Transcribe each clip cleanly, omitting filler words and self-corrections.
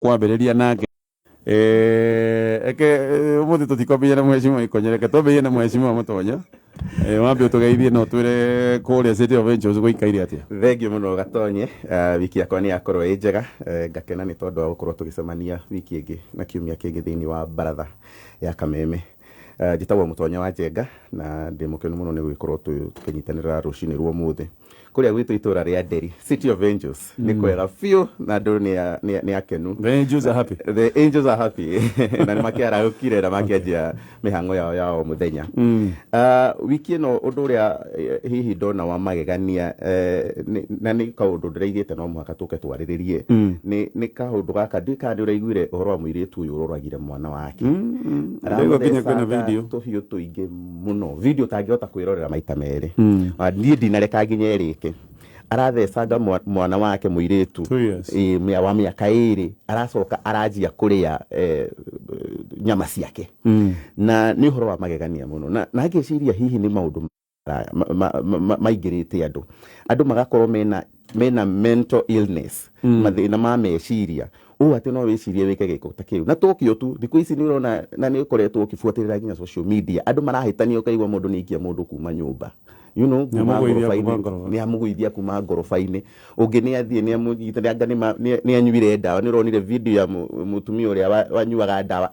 kwambĩrĩria nake umuthi tutikwambĩrĩria na mheshimiwa Ikonye, reke twambĩrĩrie na mheshimiwa Mutonyo wambe ũtũgeithie no twĩre kũrĩa City of Angels gũikaire atĩa. Thengiũ mũno Gatonye, wiki yakwa nĩ yakorwo ĩ njega, ngakena nĩ tondũ wa gũkorwo tũgĩcemania wiki ĩngĩ na kiumia kĩngĩ thĩinĩ wa baratha ya Kameme. Njĩtagwo Mutonyo wa Njenga na ndĩ mũkenu mũno nĩ gũgĩkorwo tũkĩnyitanĩra rũcinĩ rwa ũmũthĩ kũrĩa gwitũ itũra rĩa Nderi, City of Angels. Nĩ kwega biũ na andũ nĩ akenu. The Angels are happy. The Angels are happy. Na nĩ makĩaraũkire na makĩanjia mĩhang'o yao mũthenya. Wiki ĩno ũndũ ũrĩa hihi ndona wa magegania na nĩ kaũndũ ndĩraigĩte no mũhaka tũke twarĩrĩrie. Nĩ kaũndũ gaka ndika nĩ ũraiguire ũhoro wa mũirĩtu ũyũ ũroragire mwana wake. Nginya kwĩna video. Tũhiũ tũingĩ mũno. Video tangĩhota kwĩrorera maita merĩ. Niĩ ndinareka nginya ĩrĩke. Arathecanga mwana wake mũirĩtu wa mĩaka 2 aracoka aranjia kũrĩa nyama ciake. Na nĩ ũhoro wa magegania mũno na ngĩciria hihi nĩ maũndũ maingĩrĩte andũ magakorwo mena mental illness, mathĩna ma meciria. Atĩ no wĩcirie wĩke gĩko ta kĩu. Na tokio tu thikũ ici nĩ ũrona na nĩ ũkoretwo ũkĩbuatĩrĩra nginya social media. Andũ marahĩtania ũkaigua mũndũ nĩ ikia mũndũ kuma nyũmba. Nĩ amũgũithia kuma ngoroba-inĩ. Ũngĩ nĩ athiĩ nĩ amũnyitĩranga nĩ anyuire ndawa. Nĩ ũronire video ya mũtumia ũrĩa wanyuaga ndawa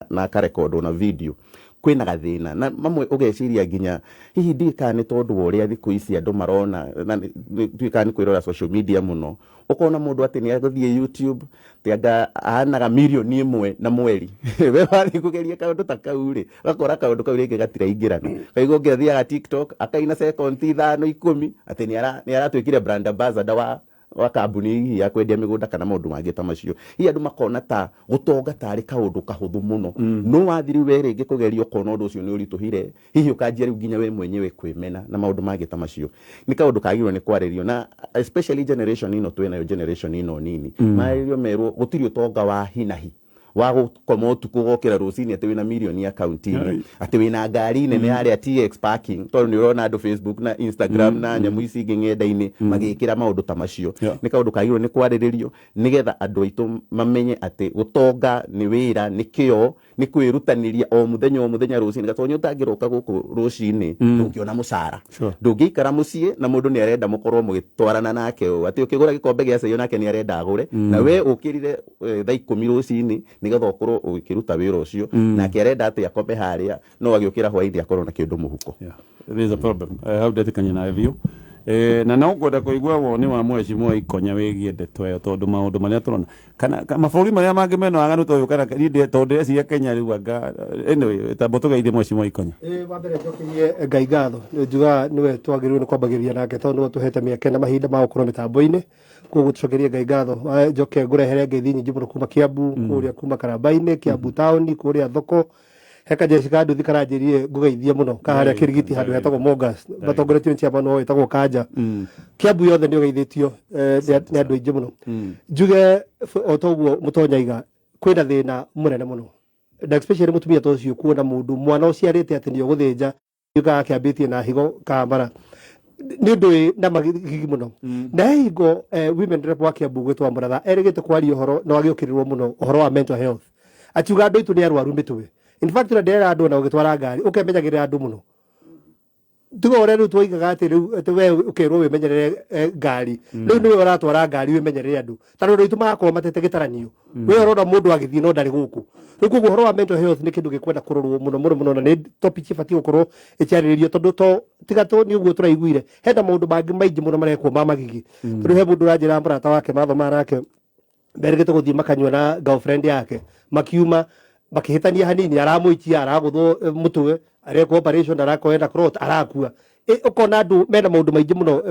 na akarekondwo na video. Kwĩna gathĩna na mamwe ũgeciria nginya hihi ndika nĩ tondũ wa ũrĩa thikũ ici andũ marona na ndika nĩ kwĩrora social media mũno. Ũkona mũndũ atĩ nĩ agũthiĩ YouTube tianga ahanaga milioni 1 na mweri. We wathiĩ kũgeria kaũndũ ta kau rĩ, ũgakora kaũndũ kau rĩngĩ gatiraingĩrana. Kaigua ũngĩathiaga TikTok akaina second 5 10 atĩ nĩ aratwĩkire brand ambassador wa kambuni ya kwendia mĩgũnda kana maũndũ mangĩ ta macio. Hihi andũ makona ta gũtonga tarĩ kaũndũ kahũthũ mũno. No wathiri we rĩngĩ kũgeria ũkona ũndũ ũcio nĩ ũritũhire. Hihi ũkanjia rĩu nginya we mwenyewe kwĩmena na maũndũ mangĩ ta macio. Nĩ kaũndũ kagĩrĩirwo nĩ kwarĩrio na especially generation ino twĩnayo generation ino nini. Marĩrio merwo gũtirĩ ũtonga wa hinahi wa gũkoma ũtukũ gũkĩra rũcinĩ atĩ wĩna milioni akaunti-inĩ, atĩ wĩna ngari nene harĩa TX parking, tondũ nĩ ũrona andũ Facebook na Instagram na nyamũ ici ingĩ ng'enda-inĩ magĩkĩra maũndũ ta macio. Nĩ kaũndũ kagĩrĩirwo nĩ kwarĩrĩrio nĩgetha andũ aitũ mamenye atĩ gũtonga nĩ wĩra, nĩ kĩo, nĩ kwĩrutanĩria o mũthenya rũcinĩ. Gatonyo ũtangĩroka gũkũ rũcinĩ ndũngĩona mũcara. Ndũngĩikara mũciĩ na mũndũ nĩ arenda mũkorwo mũgĩtwarana nake atĩ ũkĩgũra gĩkombe gĩa cai nake nĩ arenda agũre na we ũkĩrire thaa 10 rũcinĩ nĩgetha ũkorwo ũgĩkĩruta wĩra ũcio nake arenda atĩ akome harĩa no agĩũkĩra hwaĩ-inĩ akorwo na kĩndũ mũhuko. There is a problem. How ndetĩkania na review na no ngwenda kũigua woni wa mheshimiwa Ikonya wĩgiĩ ndeto ĩyo tondũ maũndũ marĩa tũrona kana mabũrũri marĩa mangĩ mena waganu ta ũyũ kana tondũ ndĩreciria Kenya rĩu anga anyway tambo tũgeithie mheshimiwa Ikonya. Wa mbere njokerie Ngai ngatho njuga nĩwe twagĩrĩirwo nĩ kwambagĩrĩria nake tondũ nĩwe tũhete mĩeke na mahinda ma gũkorwo mĩtambo-inĩ. Koguo tũcokerie Ngai ngatho. Njoke ngũrehere ngeithi nyingĩ mũno kuma Kiambu kũrĩa kuma Karamba-inĩ, Kiambu town kũrĩa thoko. Heka Jessica nduthi karanjĩrie ngũgeithia mũno kaharĩa Kĩrigiti handũ hetagwo Mongas batongoretio nĩ ciama no hetagwo Kanja. Kiambu yothe nĩ ũgeithĩtio nĩ andũ aingĩ mũno. Njuge o toguo Mũtonyoiga kwĩna thĩna mũnene mũno na especially mũtumia ta ũcio kuona mũndũ mwana ũciarĩte atĩ nĩ ũgũthĩnja yukaga kĩambĩtie na higo kamara nĩ ũndũ na magigi mũno. Na higo women rep wa Kiambu gwĩtwo Mũratha erĩgĩte kwaria ũhoro na wagĩũkĩrĩrwo mũno ũhoro wa mental health. Akiuga andũ aitũ nĩ arwaru mĩtwe. In fact na ndera andũ na ũgĩtwara ngari ũkemenyagĩrĩra andũ mũno. Tiga ũrĩa rĩu twoigaga atĩ rĩu atĩ we ũkĩrwo wĩmenyerere ngari rĩu nĩwe ũratwara ngari wĩmenyerere andũ tondũ andũ aitũ magakorwo matete gĩtaranio. We ũrona mũndũ agĩthiĩ no ndarĩ gũkũ. Rĩu koguo ũhoro wa mental health nĩ kĩndũ gĩkwenda kũrorwo mũno na nĩ topic ĩbatiĩ gũkorwo ĩkĩarĩrĩrio tondũ tiga to nĩ ũguo tũraiguire hena maũndũ mangĩ maingĩ mũno marekwo ma magigi. Tondũ he mũndũ ũranjĩra mũrata wake mathoma nake mberĩgĩte gũthiĩ makanyua na girlfriend yake makiuma makĩhĩtania hanini aramũikia aragũthwo mũtwe areka operation arakoenda crot arakua. Ũkona andũ mena maũndũ maingĩ mũno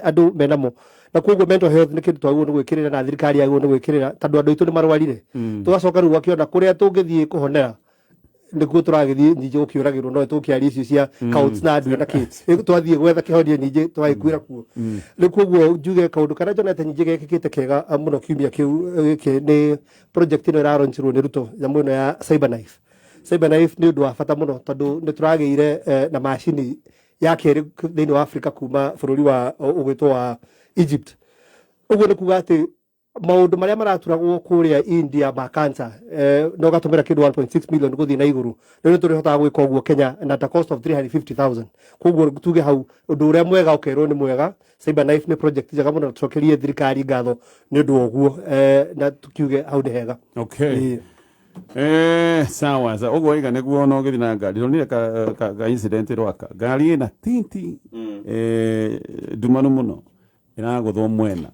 andũ menamo na koguo mental health nĩ kĩndũ twagĩrĩirwo nĩ gwĩkĩrĩra na thirikari yagĩrĩirwo nĩ gwĩkĩrĩra tondũ andũ aitũ nĩ marwarire. Tũgacoka rĩu akĩona kũrĩa tũngĩthiĩ kũhonera nĩguo tũragĩthiĩ nyingĩ gũkĩũragĩrwo no tũkĩaria icio cia counts na andũ na kĩ twathiĩ gwetha kĩhonia nyingĩ twagĩkuĩra kuo. Rĩu koguo njuge kaũndũ karĩa njonete nyingĩ gekĩkĩte kega mũno kiumia kĩu gĩkĩ nĩ project ĩno ĩraronchirwo nĩ Ruto nyamũ ĩno ya Cyberknife. Cyberknife nĩ ũndũ wa bata mũno tondũ nĩ tũragĩire na macini ya kerĩ thĩinĩ wa Africa kuma bũrũri wa ũgwĩtwo wa Egypt. Ũguo nĩ kuga atĩ maundu maria maraturagwo kuria India ma cancer no gatumira kindu 1.6 million guthi na iguru riu turi hotaga gwika uguo Kenya na the cost of 350,000 koguo tuge hau undu uria mwega ukerwo ni mwega CyberKnife ni project njega muno tucokerie thirikari ngatho ni undu uguo na tukiuge hau ni hega. Okay. Sawa za uguo iga niguo no githi na ngari ronire ka incident rwaka ngari ina tinti dumanu muno ina guthwo mwena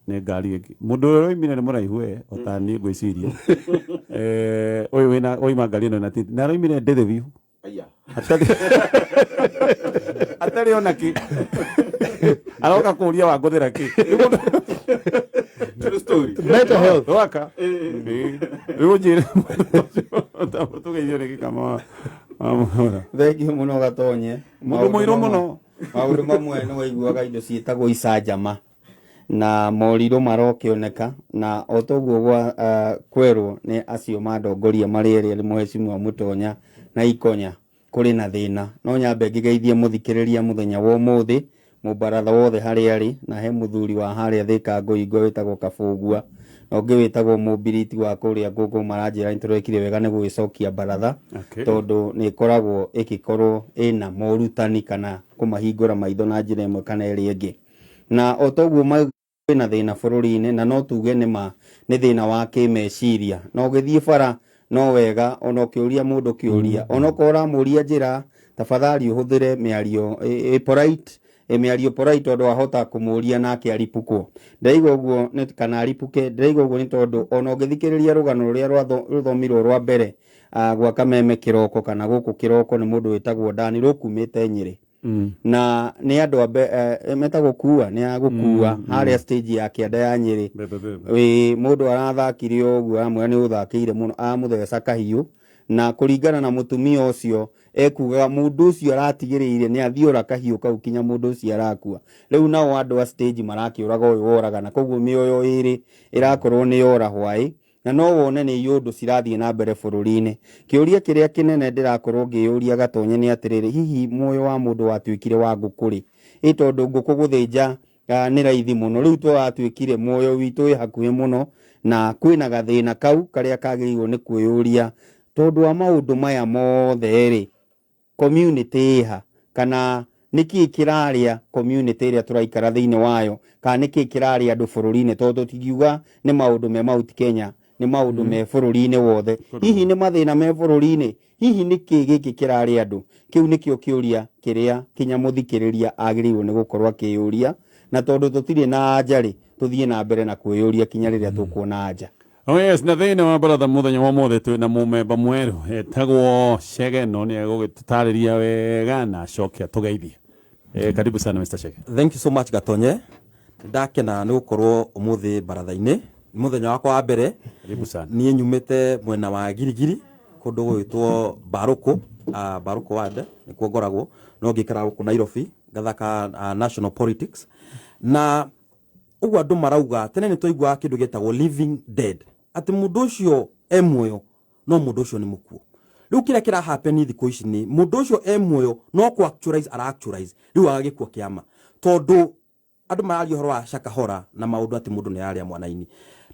ne ngari ĩngĩ mũndũ ũrĩa ũimire nĩ mũraihu otani ngwĩciria ũyũ wĩna oima ngari ĩno na tinti na aroimire ndĩthĩ biũ atarĩ ona kĩ aroka kũria wa ngũthĩra kĩ true story mental health waka rĩu njĩre tũgeithio nĩ gĩkama thengio mũno gatonye mũndũ mũirũ mũno maũndũ mamwe nĩ waiguaga indo ciĩtagwo icanjama na morirũ marokĩoneka na otoguo gwa kwerwo nĩ acio mandongoria marĩ erĩ Mheshimiwa Mutonya na Ikonya kũrĩ na thĩna no nyambe ngĩgeithie mũthikĩrĩria mũthenya wa ũmũthĩ mũbaratha wothe harĩa arĩ na he mũthuri wa harĩa Thĩka Ngũingo wĩtagwo Kabũgua na ũngĩ wĩtagwo Mũmbiriti wa kũrĩa Ngũngũ maranjĩra nĩtũrekire wega nĩ gwĩcokia baratha tondũ nĩ ĩkoragwo ĩgĩkorwo ĩna morutani kana kũmahingũra maitho na njĩra ĩmwe kana ĩrĩa ĩngĩ na otoguo na thĩna bũrũri-inĩ na no tuge nĩ thĩna wa kĩmeciria no gĩthiĩ bara no wega ona ũkĩũria mũndũ kĩũria ona ũkora mũria njĩra tafadhali ũhũthĩre mĩario polite mĩario polite tondũ wahota kũmũria nake aripukwo ndaiga ũguo kana aripuke ndaiga ũguo nĩ tondũ ona ũngĩthikĩrĩria rũgano rũrĩa rũthomirwo rwa mbere gwa Kameme kĩroko kana gũkũ kĩroko nĩ mũndũ wĩtagwo Dani rũkumĩte Nyĩrĩ na nĩ andũ metagwo kuua nĩ agũkuua harĩa stage ya kĩanda ya Nyĩrĩ mũndũ arathakire ũguo amwe nĩ ũthakĩire mũno amũtheca kahiũ na kũringana na mũtumia ũcio ekugaga mũndũ ũcio aratigĩrĩire nĩ athiũra kahiũ kau kinya mũndũ ũcio arakua rĩu nao andũ a stage marakĩũraga ũyũ woragana koguo mĩoyo ĩrĩ ĩrakorwo nĩ yora hwaĩ na no wone nĩ yũndũ cirathiĩ na mbere bũrũri-inĩ kĩũria kĩrĩa kĩnene ndĩrakorwo ngĩyũria Gatonye nĩ atĩrĩrĩ hihi muoyo wa mũndũ watuĩkire wa ngũkũ rĩ tondũ ngũkũ gũthĩnja nĩ raithi mũno rĩu twatuĩkire muoyo witũ wĩ hakuhĩ mũno na kwĩna gathĩna kau karĩa kagĩrĩirwo nĩ kwĩyũria tondũ wa maũndũ maya mothe rĩ community ha kana nĩkĩ kĩrarĩa community ĩrĩa tũraikara thĩinĩ wayo kana nĩkĩ kĩrarĩa andũ bũrũri-inĩ tondũ tingiuga nĩ maũndũ me Mount Kenya nĩ maũndũ me bũrũri-inĩ wothe hihi nĩ mathĩna me bũrũri-inĩ hihi nĩkĩ gĩkĩ kĩrarĩ andũ kĩu nĩkĩo kĩũria kĩrĩa kinya mũthikĩrĩria agĩrĩirwo nĩ gũkorwo akĩyũria na tondũ tũtirĩ na anja rĩ tũthiĩ na mbere na kwĩyũria kinya rĩrĩa tũkuona anja. Oh yes, na thĩinĩ wa baratha mũthenya wa ũmũthĩ twĩna mũmemba mwerũ etagwo Chege no nĩ egũgĩtũtarĩria wega na acoke atũgeithie. Karibu sana Mr. Chege. Thank you so much Gatonye. Ndakena nĩ gũkorwo ũmũthĩ baratha-inĩ mũthenya wakwa wa mbere. Karibu sana. Niĩ nyumĩte mwena wa Girigiri kũndũ gwĩtwo Barũkũ Barũkũ ward nĩkuo ngoragwo no ngĩikara gũkũ Nairobi ngathaka national politics na ũguo andũ marauga tene nĩ twaiguaga kĩndũ gĩtagwo living dead atĩ mũndũ ũcio muoyo no mũndũ ũcio nĩ mũkuũ rĩu kĩrĩa kĩra happen thikũ ici nĩ mũndũ ũcio muoyo no ku actualize rĩu agagĩkua kĩama tondũ andũ mararia ũhoro wa Shakahora na maũndũ atĩ mũndũ nĩ arĩa mwana-inĩ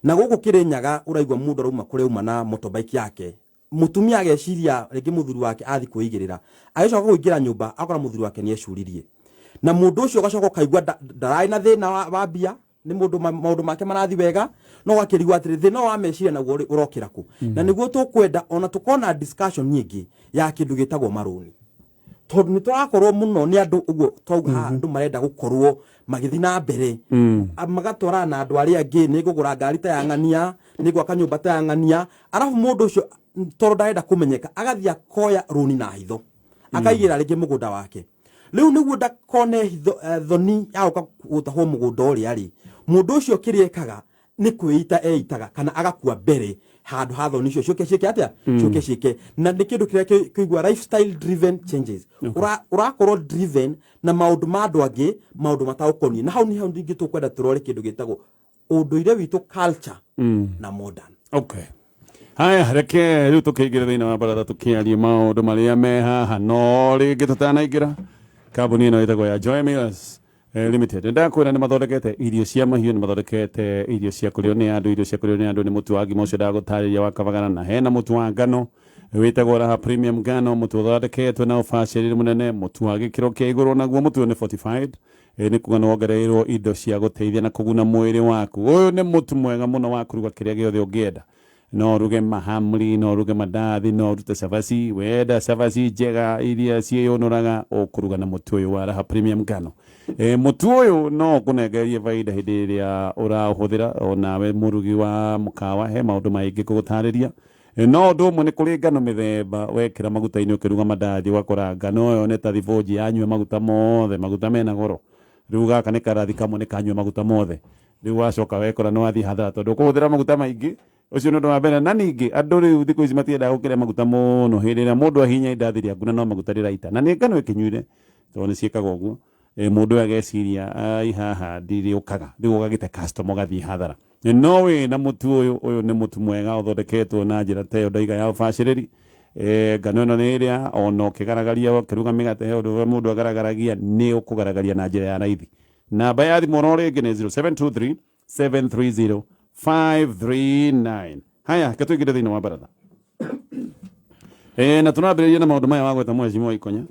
na gũkũ Kĩrĩnyaga ũraigua mũndũ arauma kũrĩa uma na motorbike yake mutumia ageciria rĩngĩ mũthuri wake athi kwĩigĩrĩra agĩcoka kũingĩra nyũmba akora mũthuri wake nĩ ecuririe na mũndũ ũcio ũgacoka ũkaigua ndarai na thĩna wa mbia nĩ mũndũ maũndũ make marathi wega no gakĩrigwo atĩrĩ thĩna wa meciria naguo ũrokĩra kũ na nĩguo tũkwenda ona tũkona discussion nyingĩ ya kĩndũ gĩtagwo marũni tondũ nĩ tũrakorwo mũno nĩ andũ ũguo twauga andũ marenda gũkorwo magĩthi na mbere magatwarana na andũ arĩa angĩ nĩ ngũgũra ngari ta ya ng'ania nĩ gwaka nyũmba ta ya ng'ania arabu mũndũ ũcio tondũ ndarenda kũmenyeka agathiĩ akoya rũni na hitho akaigĩra rĩngĩ mũgũnda wake rĩu nĩguo ndakone thoni ya gũka gũtahwo mũgũnda ũrĩa rĩ mũndũ ũcio kĩrĩa ekaga nĩ kwĩita eitaga kana agakua mbere handũ ha thoni icio ciũke atĩa ciũke na nĩ kĩndũ kĩrĩa kĩigua lifestyle driven changes ũrakorwo driven na maũndũ ma andũ angĩ maũndũ matagũkoniĩ na hau nĩ hau ningĩ tũkwenda tũrore kĩndũ gĩtagwo ũndũire witũ culture na modern. Okay. Haya reke rĩu tũkĩingĩra thĩinĩ wa baratha tũkĩaria maũndũ marĩa me haha no rĩngĩ tũtanaingĩra kambuni ĩno ĩtagwo ya Joy Millers Limited ndakwira ni mathondekete irio cia mahiũ ni mathondekete irio cia kũrĩo nĩ andũ irio cia kũrĩo nĩ andũ nĩ mũtu wa ngima ũcio ndagũtarĩria wa kabagana na hena mũtu wa ngano wĩtagwo Raha Premium ngano mũtu ũthondeketwo na ũbacĩrĩru mũnene mũtu wa gĩkĩro kĩa igũrũ naguo mũtu ũyũ nĩ fortified nĩ kuga nĩ wongereirwo indo cia gũteithia na kũguna mwĩrĩ waku ũyũ nĩ mũtu mwega mũno wa kũruga kĩrĩa gĩothe ũngĩenda no ruge mahamri no ruge mandathi no rute cabaci wenda cabaci njega iria ciĩyũnũraga ũkũruga na mũtu ũyũ wa Raha Premium ngano mũtu ũyũ no kũnengerie baida hĩndĩ ĩrĩa ũraũhũthĩra onawe mũrugi wa mũkawa he maũndũ maingĩ kũgũtarĩria no ũndũ ũmwe nĩ kũrĩ ngano mĩthemba wekĩra maguta-inĩ ũkĩruga mandathi ũgakora ngano ĩyo nĩ ta thibũnji yanyua maguta mothe maguta mena goro rĩu gaka nĩ karathi kamwe nĩ kanyua maguta mothe rĩu wacoka wekora nĩ wathiĩ hathara tondũ ũkũhũthĩra maguta maingĩ ũcio nĩ ũndũ wa mbere na ningĩ andũ rĩu thikũ ici matiendaga gũkĩrĩa maguta mũno hĩndĩ ĩrĩa mũndũ ahinya indathi rĩaku na no maguta rĩraita na nĩ ngano ĩkĩnyuire tondũ nĩ ciĩkaga ũguo mũndũ ageciria ai haha ndirĩũkaga rĩu ũgagĩte customer ũgathiĩ hathara no wĩ na mũtu ũyũ nĩ mũtu mwega ũthondeketwo na njĩra ta ĩyo ndaiga ya ũbacĩrĩri ngano ĩno nĩ ĩrĩa ona ũkĩgaragaria ũkĩruga mĩgate he ũndũ ũrĩa mũndũ agaragaragia nĩ ũkũgaragaria na njĩra ya raithi namba ya thimũ no rĩngĩ nĩ 0723 730 539 haya ketũingĩre thĩinĩ wa baratha na tũnambĩrĩria na maũndũ maya wagweta Mheshimiwa Ikonya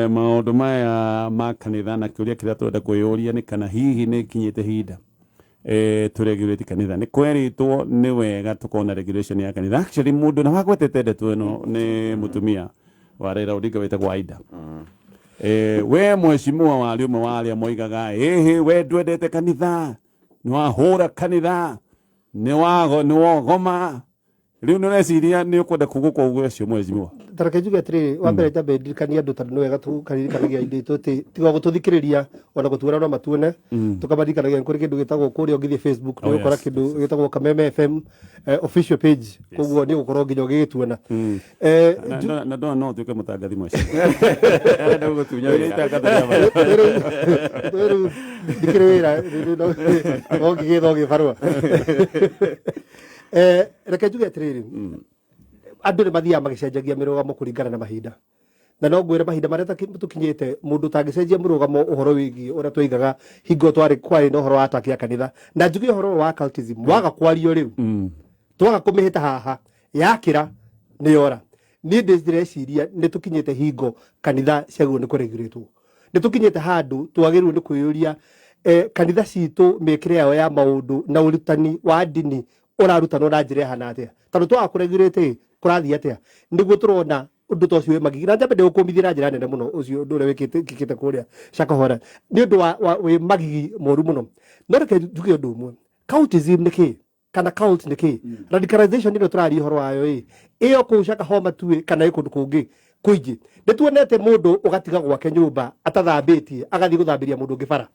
maũndũ maya ma kanitha na kĩũria kĩrĩa tũrenda kwĩyũria nĩ kana hihi nĩ kinyĩte hinda tũregulate kanitha nĩ kweritwo nĩ wega tũkona regulation ya kanitha actually mũndũ na wagwetete ndeto ĩno nĩ mũtumia wa Raila Odinga wĩtagwo Aida we Mheshimiwa wa rĩmwe wa arĩa moigaga we ndwendete kanitha nĩ wahũra kanitha nĩ wogoma rĩu nĩ ũreciria nĩ ũkwenda kuga kwa ũguo ũcio Mheshimiwa tareke njuge atĩrĩrĩ wa mbere tambe ndirikania andũ tondũ nĩ wega tũkaririkanagia ithĩ tũtĩ tiga gũtũthikĩrĩria ona gũtuĩra no matuone tũkamarikanagia kũrĩ kĩndũ gĩtagwo kũrĩa ũngĩthiĩ Facebook nĩ ũgũkora kĩndũ gĩtagwo Kameme FM official page koguo nĩ ũgũkorwo nginya ũgĩgĩtuona na ndona no tuĩke mũtangathi Mheshimiwa arenda gũgũtunya wĩra itangatho rĩa rĩu ndikĩrĩ wĩra no ngĩgĩtha ũgĩbarũa reke njuge atĩrĩrĩ andũ nĩ mathiaga magĩcenjagia mĩrũgamo kũringana na mahinda na no ngwĩre mahinda marĩa tũkinyĩte mũndũ tangĩcenjia mũrũgamo ũhoro wĩgiĩ ũrĩa tũigaga hingo kwarĩ na ũhoro wa ataki ya kanitha na njuge ũhoro wa cultism waga kwario rĩu twaga kũmĩhĩta haha yakĩra nĩ yora niĩ ndĩreciria nĩ tũkinyĩte hingo kanitha ciagĩrĩirwo nĩ kũregulatwo nĩ tũkinyĩte handũ twagĩrĩirwo nĩ kwĩyũria kanitha citũ mĩkĩre yao ya maũndũ na ũrutani wa ndini ũrarutanwo na njĩra ĩhana atĩa tondũ twaga kũregulate kũrathiĩ atĩa nĩguo tũrona ũndũ ta ũcio wĩ magigi na njambe ndĩgũkũmithia na njĩra nene mũno ũcio ũndũ ũrĩa wĩkĩte kũrĩa Shakahola nĩ ũndũ wa wĩ magigi moru mũno no reke njuge ũndũ ũmwe cultism nĩ kĩĩ kana cult nĩ kĩĩ radicalization ĩno tũraria ũhoro wayo ĩyo kũu Shakahola tuĩ kana ĩ kũndũ kũngĩ kũingĩ nĩ tuonete mũndũ ũgatiga gwake nyũmba atathambĩtie agathiĩ gũthambĩria mũndũ ũngĩ bara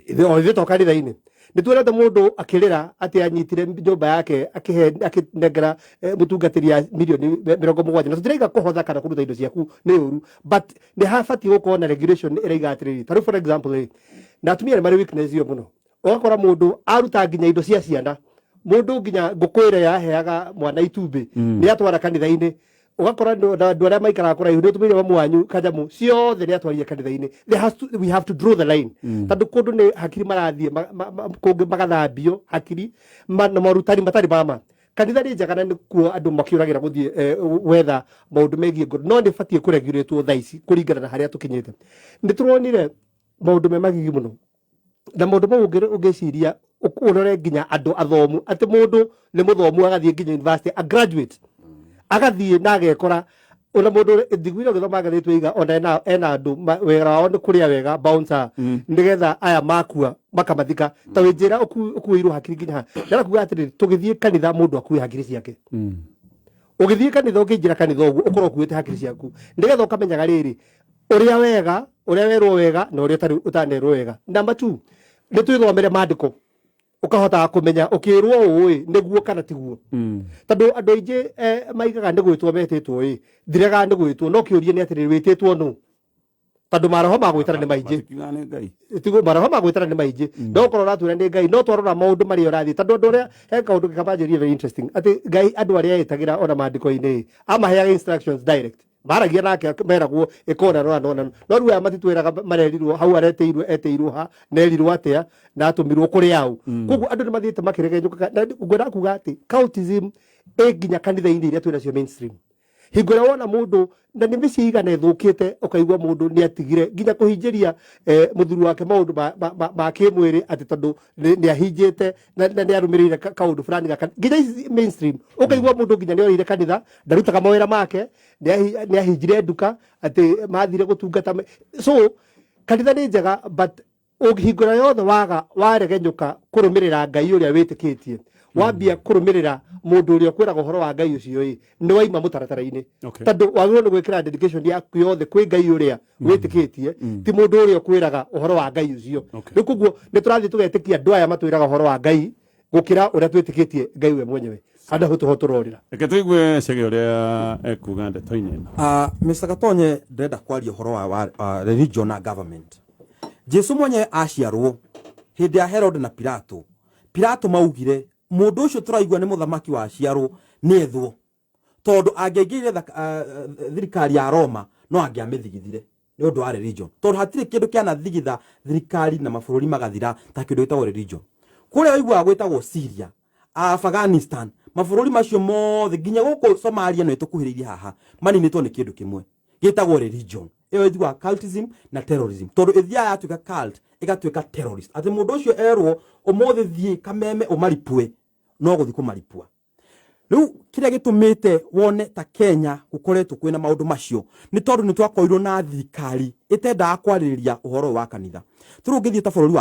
ithuĩ to kanitha-inĩ nĩ tuonete mũndũ akĩrĩra atĩ anyitire nyũmba yake akĩnengera mũtungatĩri ya mirioni 70 na tũtiraiga kũhotha kana kũruta indo ciaku nĩ ũru but nĩ habatiĩ gũkorwo na regulation ĩraiga atĩrĩrĩ tarĩ for example na atumia nĩ marĩ weakness ĩyo mũno ũgakora mũndũ aruta nginya indo cia ciana mũndũ nginya ngũkũ ĩrĩa yaheaga mwana itumbĩ nĩ atwara kanitha-inĩ ũgakora andũ arĩa maikaraga kũraihu nĩ ũtũmĩire mamu wanyu kanjamu ciothe nĩ atwarire kanitha-inĩ we have to draw the line tondũ kũndũ nĩ hakiri marathiĩ kũngĩ magathambio hakiri na marutani matarĩ mama kanitha nĩ njega na nĩkuo andũ makĩũragĩra gũthiĩ wetha maũndũ megiĩ ngoro no nĩ batiĩ kũregulatwo thaa ici kũringana na harĩa tũkinyĩte nĩ tũronire maũndũ me magigi mũno na maũndũ mau ũngĩciria ũrore nginya andũ athomu atĩ mũndũ nĩ mũthomu agathiĩ nginya university a graduate agathiĩ na agekora ona mũndũ thigũire gĩthoma agathiĩ twiga ona ena andũ wĩra wao nĩ kũrĩa wega bouncer nĩgetha aya makua makamathika ta wĩnjĩra ũkuĩirwo hakiri nginya na kuga atĩrĩrĩ tũgĩthiĩ kanitha mũndũ akuĩ hakiri ciake ũgĩthiĩ kanitha ũkĩingĩra kanitha ũguo ũkorwo ũkuĩte hakiri ciaku nĩgetha ũkamenyaga rĩrĩ ũrĩa werwo wega na ũrĩa ũtanerwo wega namba 2 nĩ twĩthomere maandĩko ũkahota kũmenya ũkĩrwo ũĩ nĩguo kana tiguo tondũ andũ aingĩ maigaga nĩ gwĩtwo metĩtwo thiraga nĩ gwĩtwo no kĩũria nĩ atĩrĩrĩ wĩtĩtwo nũ tondũ maroho ma gwĩtana nĩ maingĩ tigo maroho ma gwĩtana nĩ maingĩ no ũkorwo ũratwĩra nĩ Ngai no twarora maũndũ marĩa ũrathiĩ tondũ andũ ũrĩa he kaũndũ gĩkabanjĩrĩria very interesting atĩ Ngai andũ arĩa etagĩra ona maandĩko-inĩ amaheaga instructions direct maragia nake meragwo ikona no riu aya matitwiraga marerirwo hau eteirwo ha nerirwo atia na atumirwo kuri au koguo andu ni mathiete makiregenyuka ngwenda kuga ati cultism nginya kanitha-ini iria twina cio mainstream hingura wona mundu na nä mä ciä igana thukite ukaigua mundu nä atigire nginya kuhinjiria muthuri wake maundu ma kä mwä rä atä tondå nä ahinjä te na nä arå mä rä ire kaundu fulani nginya mainstream ukaigua mundu nginya nä orä ire kanitha ndarutaga mawä ra make nä ahinjire nduka atä mathire gå tungata so kanitha nä njega but hingura yothe waregenyuka kå rå mä rä ra ngai å rä a wä tä kä tie wambia kå rå mä rä ra mundu uria kwiraga uhoro wa ngai ucio ni waima mutaratara-ini tondu wagirwo ni gwikira dedication yaku yothe kwi ngai uria witikitie ti mundu uria kwiraga uhoro wa ngai ucio ni kuguo ni turathie tugetikia andu aya matwiraga uhoro wa ngai gukira uria twitikitie ngai we mwenyewe anda hutu turorira reke tuigue Chege uria ekuga ndeto-ini ino Mr. Gatonye ndenda kwaria uhoro wa religion na government. Jesu mwenye aciarwo hindi ya Herod na Pilato maugire mundu ucio turaigua ni muthamaki wa ciaro ni ethwo tondu angeingire thirikari ya Roma no angiamithigithire ni undu wa religion tondu hatire kindu kiana thigitha thirikari na mabururi magathira ta kindu gitagwo religion kuria waigua gwitagwo Syria Afghanistan mabururi macio mothe nginya guku Somalia no itukuhiririe haha maninitwo ni kindu kimwe gitagwo religion iyo ithwa cultism na terrorism tondu ithia yatuika cult igatuika terrorist ati mundu ucio erwo umothe thie kameme umaripue no guthi kumaripua riu kiria gitumite wone ta Kenya gukoretwo kwina maundu macio ni tondu ni twakoirwo na thirikari itendaga kwaririria uhoro wa kanitha turungithie ta bururi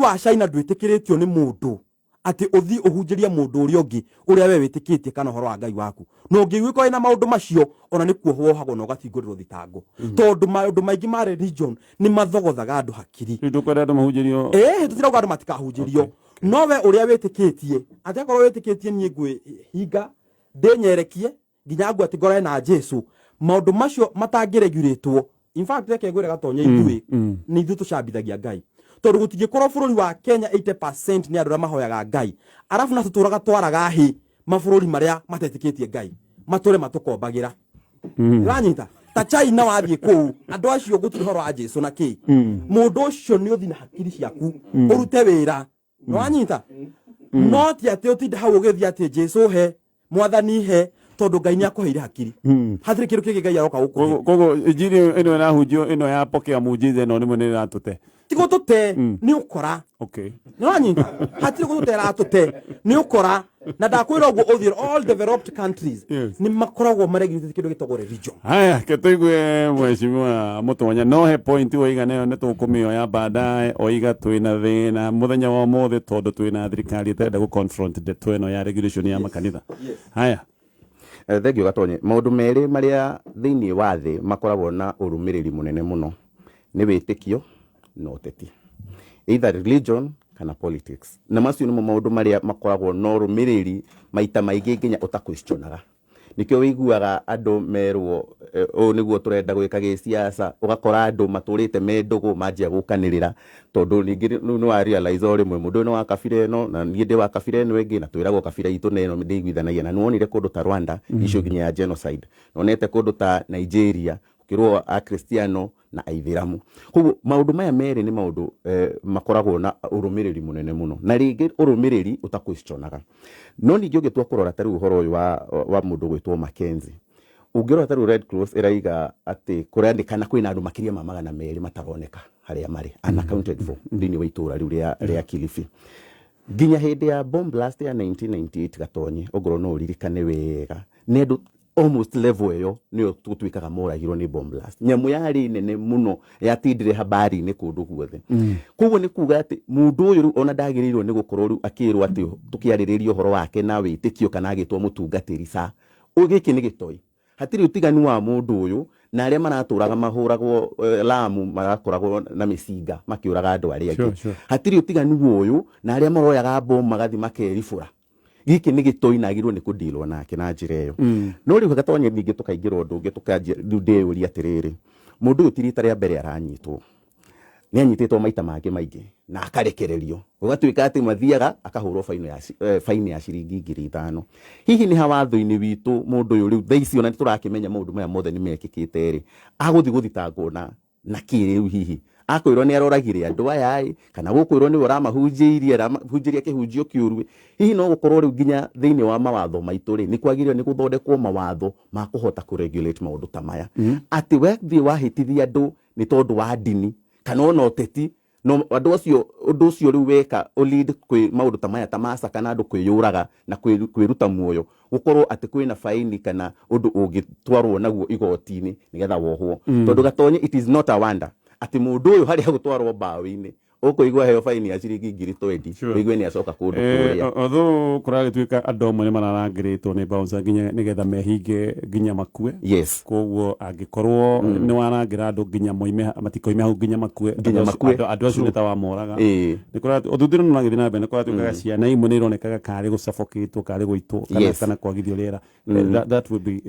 wa China ndwitikiritio ni mundu ati uthi uhunjiria mundu uria ungi uria we witikitie kana uhoro wa ngai waku no ngigwiko ina maundu macio ona ni kuohwo hago no gatingurirwo thitango tondu maundu maingi ma religion ni mathogothaga andu hakiri ndukwenda andu mahunjirio tutirauga andu matikahunjirio no we uria witikitie ati akorwo witikitie nie ngwe hinga ndenyerekie nginya ngwa ati ngore na Jesu maundu macio matangireguritwo in fact reke ngwire Gatonye ithui ni ithu tucambithagia ngai tondu gutingikorwo bururi wa Kenya 80% ni andu mahoyaga ngai arafu na tuturaga twaraga hi mabururi maria matetikitie ngai mature matukombagira ranyita ta China wathie kuu andu acio guturi horo wa Jesu na ki mundu ucio ni uthi na hakiri ciaku urute wira ranyita no ti ati utinda hau ugithia ati Jesu he mwathani he tondu ngai ni akuheire hakiri hathire kindu kingi ngai aroka guku kogo injiri ino na hunjio ino ya pokea mujize no nimwe ni ratute tigo tute ni ukora ranyita hatire gututera tute ni ukora na ndakwira uguo uthire all developed countries ni makoragwo maregirite kindu gitagwo religion haya ketuigue mheshimiwa Mutonya no he point oiga nayo ne tukumio ya baadaye oiga twina thina muthenya wa mothe tondu twina thirikari itenda gu confront the tweno ya regulation ya makanitha haya thengio Gatonye maundu meri maria thiini wa thi makoragwo na urumiriri munene muno ni witikio no teti either religion kana politics na macio ni maundu maria makoragwo no rumiriri maita maingi nginya utakwestionaga nikio wiguaga andu merwo o niguo turenda gwika giciasa ugakora andu maturite mendugu manjia gukanirira tondu ningi no wa realize ori mwe mundu no wa kabira no na niende wa kabira no wengi na twiragwo kabira itu neno ndigwithanagia na nuonire kundu ta Rwanda icio nginya ya genocide nonete kundu ta Nigeria ukirwo a Kristiano na aithiramu koguo maundu maya meri ni maundu makoragwo na urumiriri munene muno na ringi urumiriri utakwestionaga no ningi ugitua kurora ta riu uhoro uyu wa mundu gwitwo Mackenzie ungirora ta riu Red Cross iraiga ati kurandikana kwina andu makiria ma 200 mataroneka haria mari unaccounted for thini wa itura riu ria Kilifi nginya hindi ya bomb blast ya 1998 Gatonye ogoro no uririkane wega nendu almost level eyo niyo tutwikaga moragirwo ni bomb blast nyamu yari nene muno yatindire habari ni kundu guothe kuguo ni kuga ati mundu uyu ona ndagirirwo ni gukorwo ru akirwo ati tukiariririo horo wake na witikio kana agitwo mutungatiri sa ugiki ni gitoi hatiri utiganu wa mundu uyu na aria maraturaga mahuragwo Lamu marakoragwo na misinga makiuraga andu aria angi hatiri utiganu uyu na aria maroyaga bomb magathi makerifura giki ni gitoi nagirwo ni kudilwo nake na njira iyo no riu Gatonye ningi tukaingirwo ndu ungi tukanjia riu ndeuria atiriri mundu utirita ria mbere aranyitwo nä anyitĩtwo maita mangĩ maingĩ na akarekererio gũgatuĩka atĩ mathiaga akahũrwo faini ya ciringi 5,000. Hihi nĩ ha watho-inĩ witũ mũndũ ũyũ rĩu thaa ici ona nĩ tũrakĩmenya maũndũ maya mothe nĩ mekĩkĩte rĩ, agũthiĩ gũthitangwo na kĩrĩu hihi akwĩrwo nĩ aroragire andũ aya kana gũkwĩrwo nĩwe ũramahunjĩria kĩhunjio kĩũru, hihi no gũkorwo rĩu nginya thĩinĩ wa mawatho maitũ rĩ nĩ kwagĩrĩire nĩ gũthondekwo mawatho ma kũhota kũregulate maũndũ ta maya, atĩ wathiĩ wahĩtithia andũ nĩ tondũ wa ndini kana ona ũteti, no andũ ũcio rĩu weka lead kwĩ maũndũ ta maya ta masa kana andũ kwĩyũraga na kwĩruta muoyo, gũkorwo atĩ kwĩna faini kana ũndũ ũngĩtwarwo naguo igoti-inĩ nĩgetha wohwo. Tondũ Gatonye, it is not a wonder atĩ mũndũ ũyũ harĩa gũtwarwo mbaũ-inĩ ũkũigua heo faini ya ciringi 20,000 wĩigue nĩ acoka kũndũ kũrĩa. Although kũragĩtuĩka andũ amwe nĩ mararangĩrĩtwo nĩ bouncer nginya nĩgetha mehinge nginya makue. Yes. Koguo angĩkorwo nĩ warangĩra andũ nginya moime matikoime hau nginya makue, andũ acio nĩ ta wamoraga. Nĩ kũrathiĩ ũthuthuria no ũrathiĩ na mbere, nĩ kũratuĩkaga ciana imwe nĩ ironekaga karĩ gũcabokĩtwo karĩ gũitwo kana kwagithio rĩera. That would be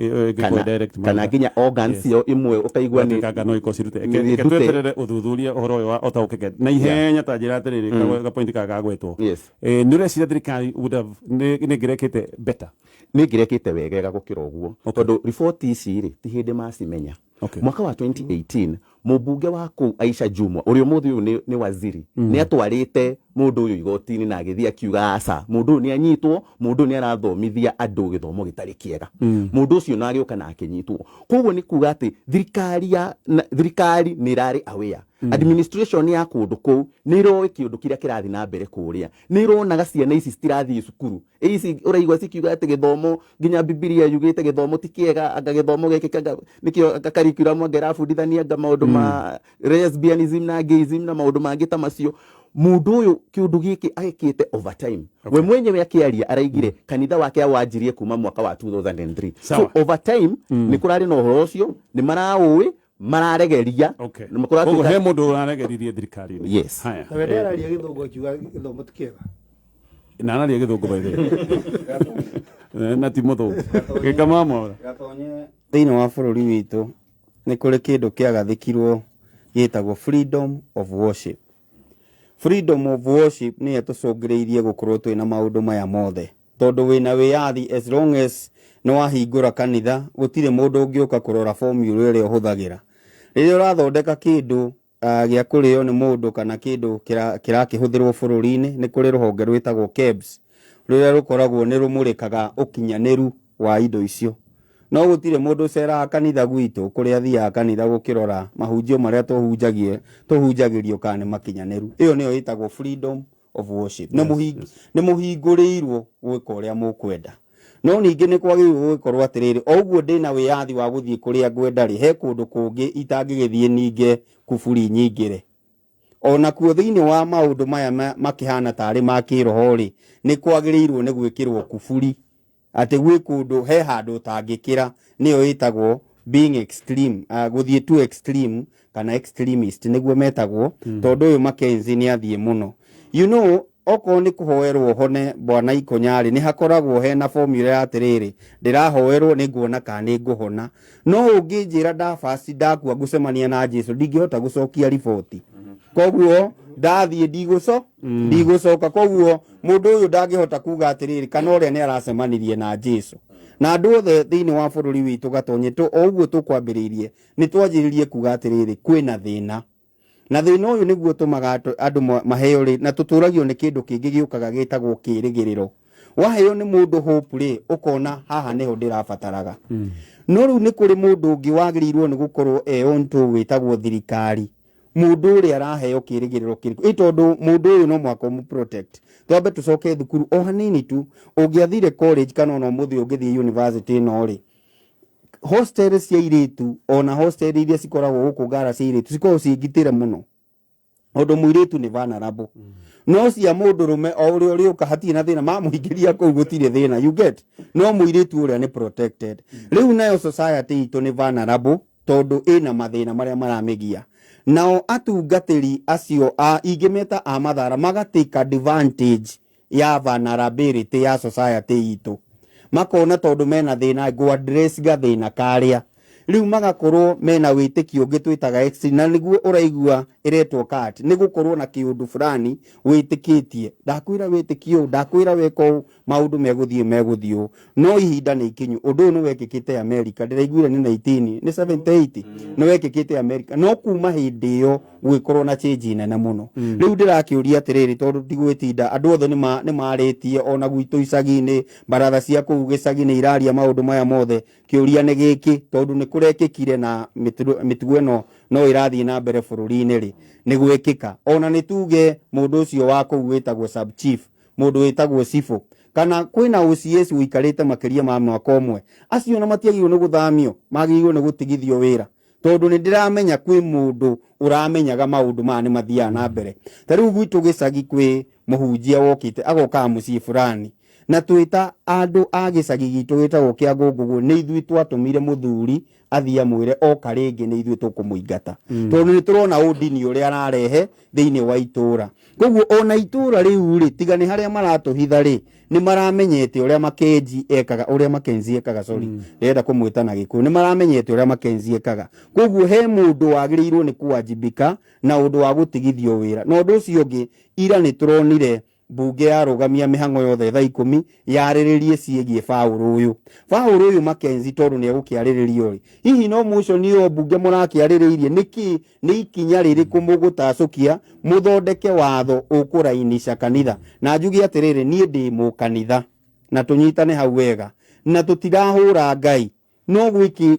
direct kana nginya organs cio imwe ũkaigua nĩ no ikorwo cirute. Tweterere ũthuthuria ũhoro ũyũ ũtaũkĩke na ihenya ta njĩra atĩrĩrĩ gapointi kagagwĩtwo. Nĩ ũreciria thirikari nĩ ĩngĩrekĩte better? Nĩ ĩngĩrekĩte wegega gũkĩra ũguo, tondũ riboti ici rĩ ti hĩndĩ macimenya. Mwaka wa 2018 mũmbunge wa kũu Aisha Jumwa ũrĩa ũmũthĩ ũyũ nĩ waziri nĩ atwarĩte mũndũ ũyũ igoti-inĩ na agĩthiĩ akiuga aca mũndũ ũyũ nĩ anyitwo, mũndũ nĩ arathomithia andũ gĩthomo gĩtarĩ kĩega. Mũndũ ũcio no agĩũka na akĩnyitwo. Koguo nĩ kuga atĩ thirikari nĩ ĩrarĩ aware, administration ya kũndũ kũu nĩ ĩroĩ kĩũndũ kĩrĩa kĩrathiĩ na mbere kũrĩa, nĩ ĩronaga ciana ici citirathiĩ cukuru ici ũraigua cikiuga atĩ gĩthomo nginya Bibilia yugĩte gĩthomo ti kĩega, anga gĩthomo gĩkĩ nĩkĩo curriculum anga ĩrabundithania anga maũndũ ma lesbianism na gayism na maũndũ mangĩ ta macio. Mũndũ ũyũ kĩũndũ gĩkĩ agĩkĩte overtime. We mwenyewe akĩaria araigire kanitha wake awanjirie kuma mwaka wa 2003. So overtime nĩ kũrarĩ na ũhoro ũcio, nĩ maraũĩ mararegeria. Koguo he mũndũ ũraregeririe thirikari. Yes. Na wende araria gĩthũngũ akiuga gĩthomo ti kĩega. Na araria gĩthũngũ baithe na ti mũthũngũ gĩkamamora. Gatonye thĩinĩ wa bũrũri witũ nĩ kũrĩ kĩndũ kĩagathĩkirwo gĩtagwo freedom of worship. Freedom of worship nĩ yatũcũngĩrĩirie gũkorwo twĩna maũndũ maya mothe, tondũ wĩna wĩyathi as long as nĩ wahingũra kanitha gũtirĩ mũndũ ũngĩũka kũrora formula ĩrĩa ũhũthagĩra. Rĩrĩa ũrathondeka kĩndũ gĩa kũrĩo nĩ mũndũ kana kĩndũ kĩrakĩhũthĩrwo bũrũri-inĩ, nĩ kũrĩ rũhonge rwĩtagwo KEBS rũrĩa rũkoragwo nĩ rũmũrĩkaga ũkinyanĩru wa indo icio. No gũtirĩ mũndũ ũceraga kanitha gwitũ kũrĩa athiaga kanitha gũkĩrora mahunjio marĩa tũhunjagĩrio kana nĩ makinyanĩru. Ĩyo nĩyo ĩtagwo freedom of worship. Nĩ mũhingũrĩirwo gwĩka ũrĩa mũkwenda. No ningĩ nĩ kwagĩrĩirwo gũkorwo atĩrĩrĩ, o ũguo ndĩna wĩyathi wa gũthiĩ kũrĩa ngwenda rĩ, he kũndũ kũngĩ itangĩgĩthiĩ ninge kuburi nyingĩre. Ona kuo thĩinĩ wa maũndũ maya makĩhana tarĩ ma kĩroho rĩ, nĩ kwagĩrĩirwo nĩ gwĩkĩrwo kuburi atĩ gwĩ kũndũ he handũ ũtangĩkĩra, nĩyo ĩtagwo being extreme, gũthiĩ too extreme kana extremist nĩguo metagwo, tondũ ũyũ Mackenzie nĩ athiĩ mũno. You know, okorwo nĩ kũhoerwo hone Bwana Ikonyarĩ nĩ hakoragwo hena formula ya atĩrĩrĩ, ndĩrahoerwo nĩ nguona kana nĩ ngũhona. No ũngĩnjĩra ndabaci ndakua gũcemania na Jesũ ndingĩhota gũcokia riboti. Koguo ndathiĩ ndigũcoka. Koguo mũndũ ũyũ ndangĩhota kuga atĩrĩrĩ kana ũrĩa nĩ aracemanirie na Jesũ. Na andũ othe thĩinĩ wa bũrũri witũ Gatonye o ũguo tũkwambĩrĩirie nĩ twanjĩrĩrie kuga atĩrĩrĩ kwĩna thĩna. Na thĩna ũyũ nĩguo tũmaga andũ maheo rĩ, na tũtũragio nĩ kĩndũ kĩngĩ gĩũkaga gĩtagwo kĩĩrĩgĩrĩro. Waheo nĩ mũndũ hope rĩ, ũkona haha nĩho ndĩrabataraga. No rĩu nĩ kũrĩ mũndũ ũngĩ wagĩrĩirwo nĩ gũkorwo on to wĩtagwo thirikari. Mũndũ ũrĩa araheo kĩĩrĩgĩrĩro kĩrĩkũ, tondũ mũndũ ũyũ no mwaka protect. Twambe tũcoke thukuru o hanini tu, ũngĩathire college kana ona ũmũthĩ ũngĩthiĩ university ĩno rĩ, hostel cia airĩtu ona hostel iria cikoragwo gũkũ Ngara cia airĩtu cikoragwo cingitĩre mũno, ũndũ mũirĩtu nĩ vulnerable. No cia mũndũrũme o ũrĩa ũrĩũka hatirĩ na thĩna, mamũingĩria kũu gũtirĩ thĩna, you get. No mũirĩtu ũrĩa nĩ protected. Rĩu nayo society itũ nĩ vulnerable tondũ ĩna mathĩna marĩa maramĩgia. Nao atungatĩri acio ingĩmeta a mathara magatake advantage ya vulnerability ya society itũ. Makona tondũ mena thĩna go address gathĩna karĩa. riu magakorwo mena witikio ngitwitaga extreme na niguo uraigua iretwo cut nigukorwo na kiundu fulani witikitie ndakwira witikio ndakwira weko maundu meguthie no ihinda ni ikinyu undu no wekikite America ndiraiguire ni 19 ni 78 no wekikite America no kuma hindi iyo gwikorwo na change nene muno riu ndirakiuria atiriri tondu ndigwitinda andu othe ni maritie ona gwitu icagi-ini baratha cia kuu gicagi ni iraria maundu maya mothe kiuria ni giki tondu ni kurekikire na mitugo ino no irathie na mbere bururi-ini ri ni gwikika ona ni tuge mundu ucio wa kuu witagwo sub chief mundu witagwo cifo kana kwina OCS wikarite makiria ma mwaka umwe acio na matiagirwo ni guthamio magirwo ni gutigithio wira tondu ni ndiramenya kwi mundu uramenyaga maundu ma ni mathia na mbere tariu gwitu gicagi kwi muhunjia wokite agoka mucii fulani na twita andu a gicagi gitu witagwo kia Ngungugu ni ithui twatumire muthuri athia mwire oka ringi ni ithui tukumuingata tondu ni turona udini uria ararehe thiini wa itura koguo ona itura riu ri tiga ni haria maratuhitha ri ni maramenyete uria Makenzi ekaga uria Makenzi ekaga ndenda kumwita na giku ni maramenyete uria Makenzi ekaga koguo he mundu wagirirwo ni kuwajibika na undu wa gutigithio wira no undu ucio ungi ira ni turonire bunge yarugamia mihango yothe thaa 10 yariririe ciegie Paul uyu Makenzi tondu ni egukiariririo ri hihi no muco ni o bunge murakiariririe niki ni ikinya riri kumugutacukia muthondeke watho ukurainisha kanitha na njugi atiriri nie ndi mu kanitha na tunyitane hau wega na tutirahura Ngai no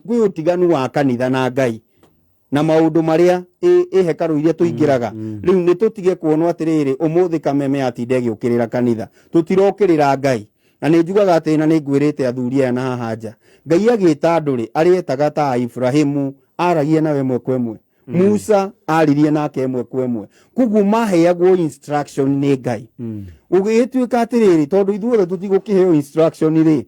gwi utiganu wa kanitha na Ngai na maundu maria hekaru iria tuingiraga riu ni tutige kuonwo atiriri umuthi kameme atinde agiukirira kanitha tutirokirira Ngai na ni njugaga ati na ni ngwirite athuri aya na haja Ngai agita anduri arietaga ta Ibrahimu aragie nawe mwe kwemwe Musa aririe nake mwe kwemwe kugu maheagwo instruction ni Ngai ugituika atiriri tondu ithuothe tutigukiheo instruction ri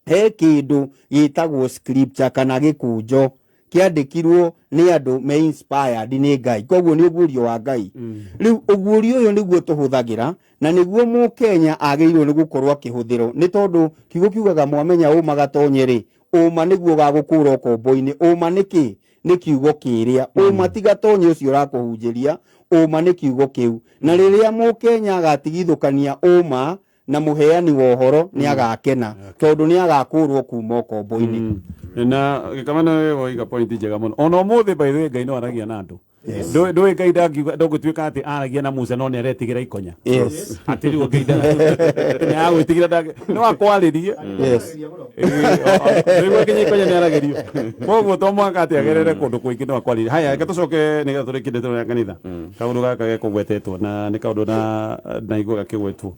he kindu gitagwo scripture kana gikunjo kiandikirwo ni andu me inspired ni Ngai koguo ni ugurio wa Ngai riu ugurio uyu niguo tuhuthagira na niguo mu Kenya agirirwo ni gukorwo akihuthirwo ni tondu kiugo kiugaga mwamenya uma gatonyeri uma niguo gagukura kombo-ini uma niki ni kiugo kiria uma tigatonye ucio urakuhunjiria uma ni kiugo kiu na riria mu Kenya agatigithukania uma na muheani wa uhoro ni agakena tondu ni agakurwo kuma kombo-ini na gikamana wewe iga point njega muno ona umuthi by the way Ngai no aragia na andu ndoi Ngai ndagutwika ati aragia na Musa no ni aretigira ikonya ati riu Ngai ni agwitigira ndage no akwaririe riu Ngai ikonya ni aragerio koguo to mwaka ati agerere kundu kuingi no akwaririe haya reke tucoke ni gathuri kinde tuna kanitha kaundu gaka gekugwetetwo na ni kaundu na igwa gakigwetwo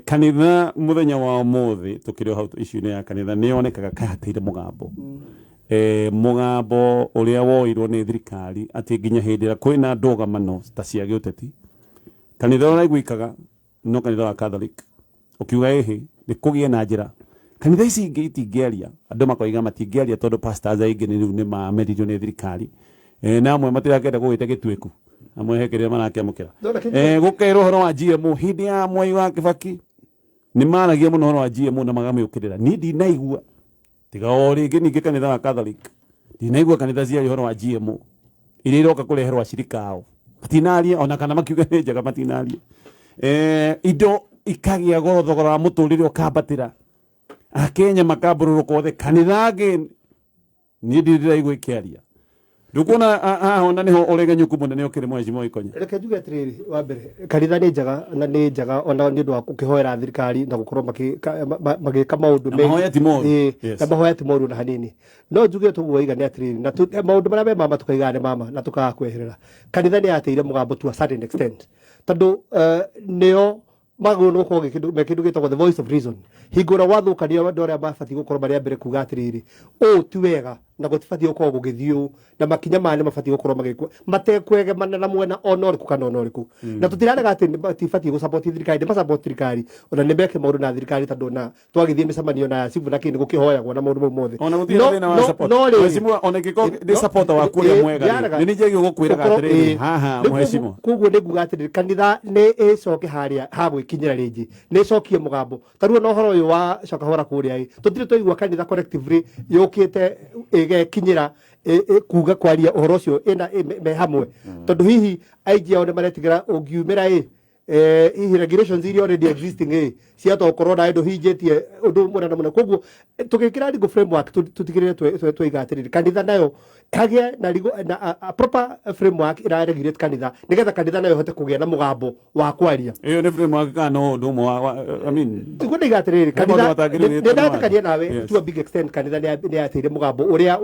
kanitha muthenya wa muthi tukiri hau issue ya kanitha ni onekaga kahatire mugambo mugambo uria woirwo ni thirikari ati nginya hindira kwina ndogamano ta cia giuteti kanitha ona igwikaga no kanitha wa Catholic ukiuga ehe ni kugie na njira kanitha ici ingi itingiaria andu makoiga matingiaria tondu pastors aingi ni mameririo ni thirikari na amwe matirakenda gugite gitweku amwe hekeria marakiamukira gukerwo horo wa GMO hindi ya Mwai wa Kibaki ni maragia muno horo wa GMO na magamiukirira ni ndinaigua tiga o ringi ningi kanitha wa Catholic ndinaigua kanitha cia horo wa GMO iria iroka kureherwo acirika ao matinaria ona kana makiuga ni njega matinaria indo ikagia goro thogora wa muturire ukambatira akenya makabururuka othe kanitha ngi ni ndiraigua ikiaria ndukuna ona niho uregenyuku munene ukiri Mheshimiwa Ikonya reke njuge atiriri wa mbere kanitha ni njega na ni njega ona ni undu wa kukihoera thirikari na gukorwo magika maundu mengi mahoya ti moru na mahoya ti moru na hanini no njuge tuguiga ni atiriri na maundu maria me mama tukaigane mama na tukaga kweherera kanitha ni ateire mugambo to a certain extent tondu nio magono ko kindu gitagwo the voice of reason hingura wathukania andu aria mabati gukorwo bari mbere kuga atiriri ti wega na gutibati gukorwo gugithio na makinya mane mabati gukorwo magikwa matekwege manana mwena onoriku kana onoriku na tutiranaga ati tibati gu support thirikari ma support thirikari ona ni meke maundu na thirikari tondu na twagithie micemanio na sibu na kindi gukihoyagwo na maundu mothe ona gutira thina wa support Mheshimiwa ona giko ni supporter wa kuria mwega ni nije gukwiraga atiriri haha Mheshimiwa kuguo ni nguga atiriri kanitha ni icoke haria hagwe kinyira ringi ni icokie mugambo taruo no horo uyu wa coka hora kuria tutire toigwa kanitha collectively yukite igekinyira kuga kwaria uhoro ucio ina me hamwe tondu hihi aiji ao ni maretigira ungiumira hihi regulations iria already existing cia to corona endo hijetie undu mwana na mwana koguo tugikira legal framework tutigirire twigatirire kanitha nayo hagia na a proper framework ira regulate kanitha nigetha kanitha nayo hote kugia na mugambo wa kwaria iyo ni framework kana ndu mo I mean tukwenda igatirire kanitha ndatakania nawe to a big extent kanitha ni atire mugambo uria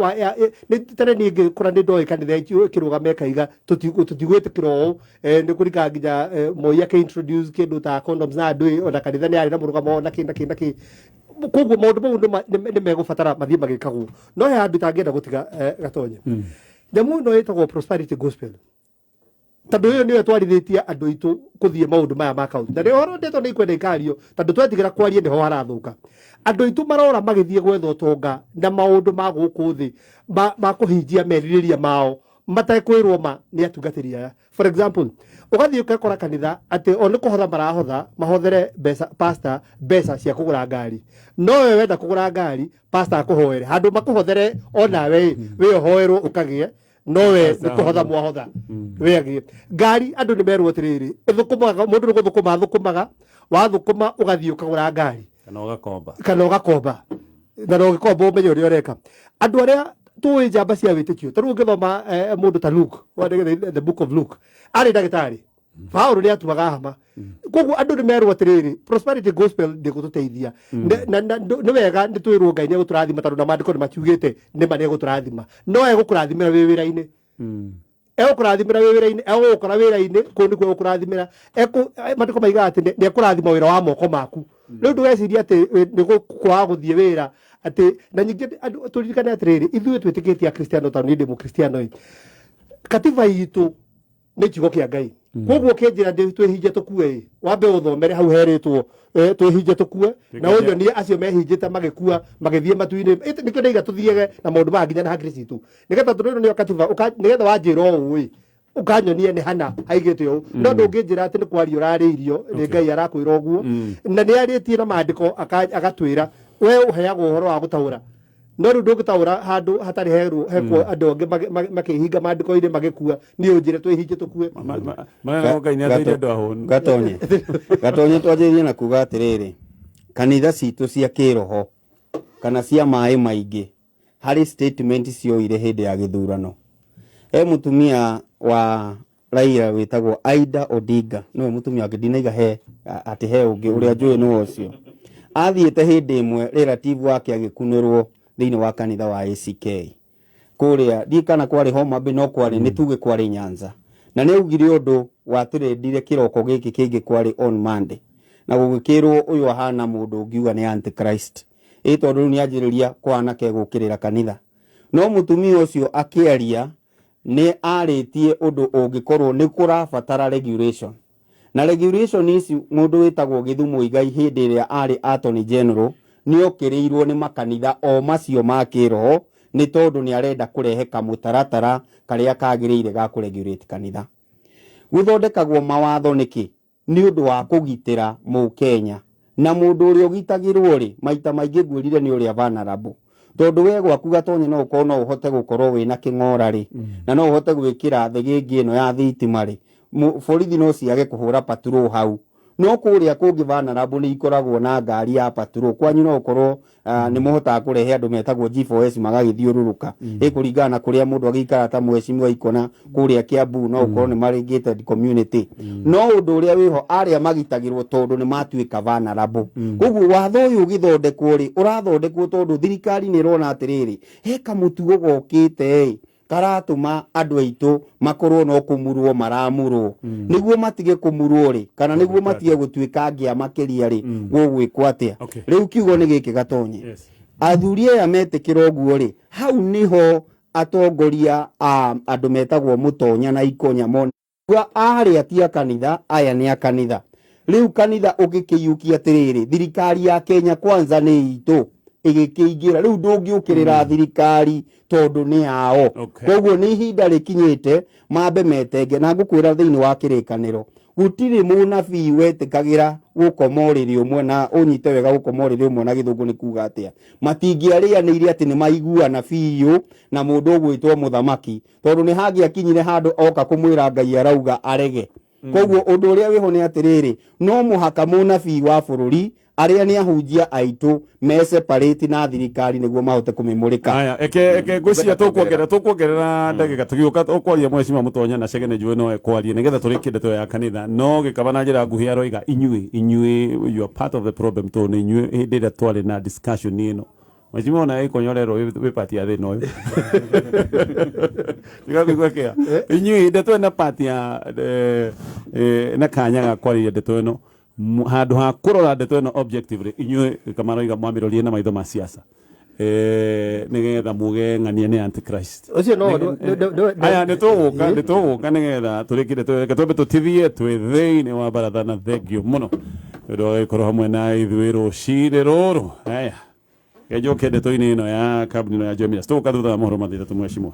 ni tare ni kura ni ndoi kanitha ikio kirugame kaiga tutigwitikira ni kurika nginya moya introduce kindu ta condoms na andu ona kanitha ni ari na murugamo na kinda koguo maundu mau ni megubatara mathie magikagwo no he andu tangenda gutiga gatonye nyamu no itagwo prosperity gospel tondu uyu niwe twarithitie andu itu kuthie maundu maya ma kaunti na rihoro ndeto ni ikwenda ikario tondu twetigira kwaria niho harathuka andu itu marora magithie gwetha utonga na maundu ma guku thi ma kuhinjia meririria mao matakwirwo ma ni atungatiri aya for example ugathie ukakora kanitha ati oni kuhotha marahotha mahodhere pastor besa cia kugura ngari no we wenda kugura ngari pastor akuhoere handu makuhothere ona we hoerwo ukagie no we ni kuhotha mwahotha we agie ngari andu ni merwo tiriri ithukumaga mundu ni guthukumaga wathukuma ugathie ukagura ngari kana ugakomba na no gikomba umenye uria ureka andu aria tuwe jamba cia witikio taru ngithoma mundu ta Luke the book of Luke ari ndagitari Paulo ni atuaga hama koguo andu ni merwo atiriri prosperity gospel ndi gututeithia ni wega ndi twirwo Ngai ni guturathima tondu na mandiko ni makiugite ni mane guturathima no egukurathimira wi wira-ini egukurathimira wi wira-ini egukora wira-ini kundi kwe gukurathimira mandiko maiga ati ni ekurathima wira wa moko maku riu ndugeciria ati ni gukwa guthie wira ati na nyingi turirikane atiriri ithuĩ twĩtĩkĩtie Akristiano tondu ndi mukristiano katiba itu nĩ kiugo kĩa Ngai koguo kĩnjĩra twĩhinje tũkue wambe ũthomere hau herĩtwo twĩhinje tũkue na ũnyo ni acio mehinjĩte magĩkua magĩthiĩ matu-inĩ nĩkĩo ndaiga tũthiege na maũndũ maya nginya na hakiri citũ nĩgetha tondũ ĩno nĩyo katiba nĩgetha wanjĩra ũũ ukanyonia ni hana haigite ũũ no ndũngĩnjĩra atĩ nĩ kwaria ũrarĩirio nĩ Ngai arakwĩra ũguo na nĩ arĩtie na maandĩko agatwĩra we uheagwo uhoro wa gutaura no riu ndungitaura handu hatari hekwo andu angi makihinga mandiko-ini magikua ni unjire twihinje tukue gatonye twanjirie na kuga atiriri kanitha citu cia kiroho kana cia mai maingi hari statement cioire hindi ya githurano mutumia wa Raila witagwo Aida Odinga no mutumia ngidinaiga ati he ungi uria njui no ucio athiete hindi imwe relative wake agikunirwo thiini wa kanitha wa ACK kuria dikana kwari Homa Bay no kwari ni tuge kwari Nyanza na ni ugire undu watirendire kiroko giki kingi kwari on Monday na gugikirwo uyu ahana mundu ngiuga ni antichrist tondu ni ajiriria kwana ke gukirira kanitha no mutumia ucio akiaria ni aritie undu ungikorwo ni kurabatara regulation na regulation ici mundu witagwo Githumu Igai hindi iria ari attorney general ni okirirwo ni makanitha o macio ma kiroho ni tondu ni arenda kurehe kamutaratara karia kagiriire ga kuregulate kanitha guthondekagwo mawatho niki ni undu wa kugitira mu Kenya na mundu uri ugitagirwo ri maita maingi gwirire ni uri vulnerable tondu we gwaku gatonye no ukorwo no uhote gukorwo wina king'ora ri na no uhote gwikira thigigi ino ya thitima ri borithi no ciage kuhura patrol hau no kuria kungi vulnerable ni ikoragwo na ngari ya patrol kwanyu no ukorwo ni muhota kurehe andu metagwo G4S magagithiururuka ikuringana na kuria mundu agikara ta mwecimwa ikona kuria Kiambu no ukorwo ni marigate community no undu uria wiho aria magitagirwo tondu ni matuika vulnerable koguo watho uyu ugithondekwo ri urathondekwo tondu thirikari ni irona atiriri he kamutugo gokite karatuma andu aitu makorwo no kumurwo maramurwo niguo matige kumurwo ri kana niguo matige gutuika ngia makiria ri gugwikwo atia riu kiugo ni giki gatonye athuri aya metikira uguo ri hau niho atongoria andu metagwo Mutonya na Ikonya mona ari atia kanitha aya ni akanitha riu kanitha ugikiyukia atiriri thirikari ya Kenya kwanza ni itu igikiingira riu ndungiukirira thirikari tondu ni ao koguo ni ihinda rikinyite mambe metenge na ngukwira thiini wa kirikaniro gutiri munabii wetikagira gukomoriri umwe na unyite wega gukomoriri umwe na githungu ni kuga atia matingiarianiire ati ni maiguana biu na mundu ugwitwo muthamaki tondu ni hangi akinyire handu oka kumwira Ngai arauga arege koguo undu uria wiho ni atiriri no muhaka munabii wa bururi aria ni ahunjia aitu me separate na thirikari niguo mahote kumimurika. Aya eke ngwiciria tukuongerera ndagika tugiuka ukwaria Mheshimiwa Mutonya na Chege Njui no ekwarie nigetha turiki ndeto ya kanitha no gikaba na njira nguhi aroiga inyui you are part of the problem to ni inyui hindi ria twari na discussion ni ino Mheshimiwa na ikonyorero wi party ya thino uyu tiga kia inyui ndeto na party ya na kanya ga kwaria ndeto ino handu ha kurora ndeto ino objectively inyui kamaroiga mwamirorie na maitho ma siasa nigetha muge ng'ania ni antichrist ucio no aya nituguka nigetha turikire twambe tutithie twi thiini wa barathana thengio muno ndo ikorwo hamwe na ithuĩ rũcinĩ rũrũ aya ngejoke ndeto-inĩ ĩno ya kambuni ya Jomias tuguka thutha wa mohoro mathira Mheshimiwa.